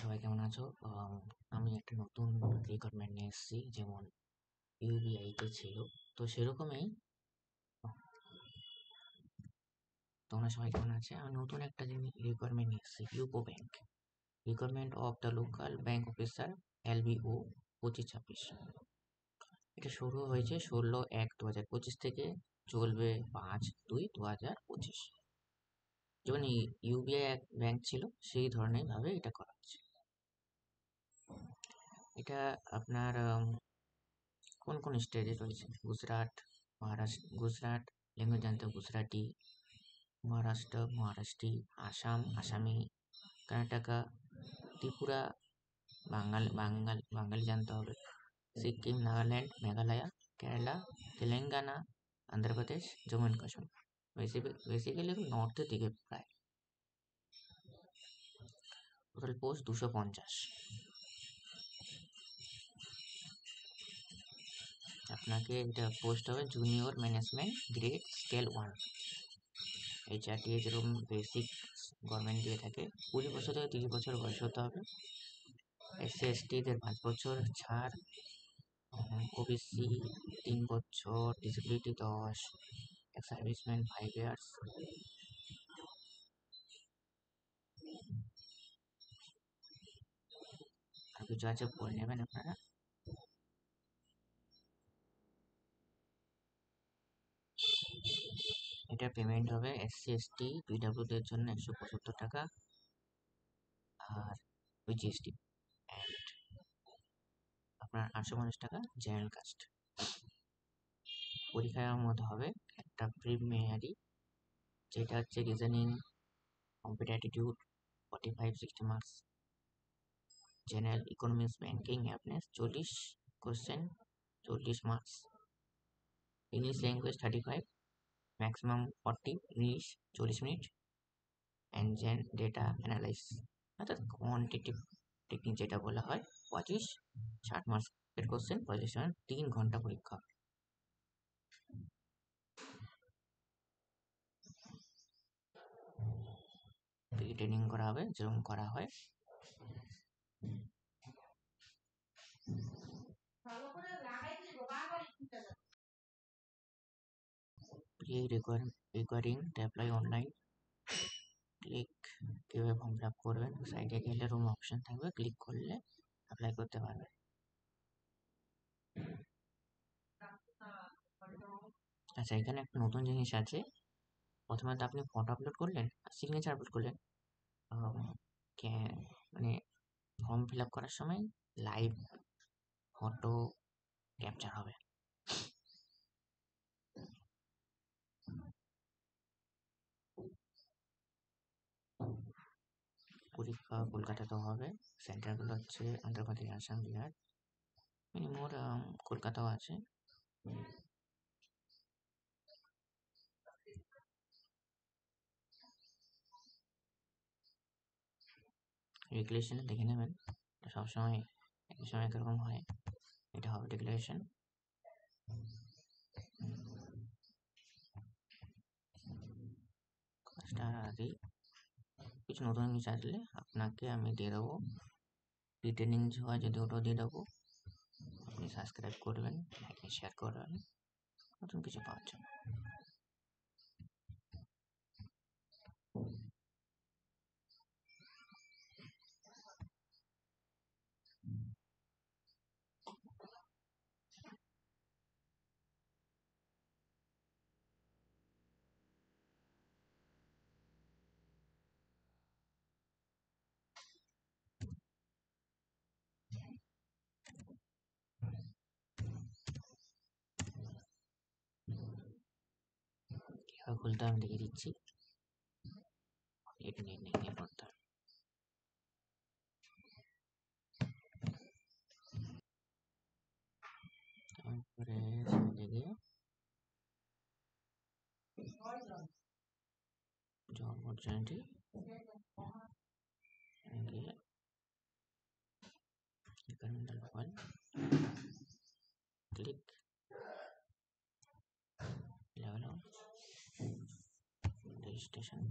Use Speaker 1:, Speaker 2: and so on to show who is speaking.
Speaker 1: সবাই কেমন আছো? আমি একটা নতুন রিক্রুটমেন্ট নিয়ে এসেছি, যেমন ইউবিআইতে ছিল। তো সেরকমই তোমরা সবাই কেমন আছে? আমি নতুন একটা রিক্রুটমেন্ট নিয়ে এসেছি, UCO bank. Recruitment of the local bank officer LBO 25-26। এটা শুরু হয়েছে 16/1/2025 থেকে, চলবে 5/2/2025। যেমন ইউবিআই ব্যাংক ছিল সেই ধরনের ভাবে এটা করা হচ্ছে। এটা আপনার কোন কোন স্টেটে রয়েছে? গুজরাট, মহারাষ্ট্র, গুজরাট ল্যাঙ্গুয়েজ জানতে হবে গুজরাটি, মহারাষ্ট্র মহারাষ্ট্রি, আসাম আসামি, কর্ণাটকা, ত্রিপুরা বাঙালি জানতে হবে, সিকিম, নাগাল্যান্ড, মেঘালয়, কেরালা, তেলেঙ্গানা, অন্ধ্রপ্রদেশ, জম্মু অ্যান্ড কাশ্মীর। বেসিক্যালি নর্থের দিকে প্রায়। Total post 250। আপনাকে এটা পোস্ট হবে জুনিয়র ম্যানেজমেন্ট গ্রেড স্কেল 1। এই চারটিয়ে যেরকম বেসিক গভর্নমেন্ট দিয়ে থাকে, 20 বছর থেকে 30 বছর বয়স হতে হবে। SC/ST-দের 5 বছর ছাড়, ওবিসি 3 বছর, ডিসেবিলিটি 10, সার্ভিসম্যান 5 ইয়ার্স। আর কিছু আছে পড়ে নেবেন আপনারা। এটা পেমেন্ট হবে SC/ST PW-দের জন্য 175 টাকা, আর ওই GST, অ্যান্ড আপনার 850 টাকা জেনারেল কাস্ট। পরীক্ষার মধ্যে হবে একটা প্রিলিমিনারি, যেটা হচ্ছে reasoning, computer attitude 45-60 marks, general economics banking awareness 40 question 40 marks, English language 35, maximum 40, English 40 minute, and data analysis অর্থাৎ কোয়ান্টিটিভ টেকনিক যেটা বলা হয় 25-60 মার্কসের কোশ্চেন, 3 ঘন্টা পরীক্ষা। ট্রেনিং করা হবে যেরকম করা হয়। Recurring to apply online. Click কীভাবে ফর্ম ফিল আপ করবেন, সাইডে গেলে রুম অপশন থাকবে, ক্লিক করলে অ্যাপ্লাই করতে পারবেন। আচ্ছা, এখানে একটা নতুন জিনিস আছে। প্রথমে তো আপনি ফটো আপলোড করলেন আর সিগনেচার আপলোড করলেন, মানে ফর্ম ফিল আপ করার সময় লাইভ ফটো ক্যাপচার হবে। পরীক্ষা কলকাতাতেও হবে, সেন্টারগুলো হচ্ছে অন্ধ্রপ্রদেশ, আসাম, বিহার, মোর কলকাতাও আছে। রেগুলেশনে দেখে নেবেন, সবসময় একই সময় একরকম হয়। এটা হবে রেগুলেশন। কাজটার আগে কিছু নতুন কিছু আসলে আপনাকে আমি দিয়ে দেবো, রিটেনিং হয় যদি ওটাও দিয়ে দেবো। আপনি সাবস্ক্রাইব করবেন, লাইক শেয়ার করবেন নতুন কিছু পাওয়ার জন্য। কীভাবে খুলতে আমি দেখিয়ে দিচ্ছি। এটা নিয়ে করতে হবে। তারপরে সাইডে গিয়ে জব অপরচুনিটি গিয়ে recommended file click, level of registration,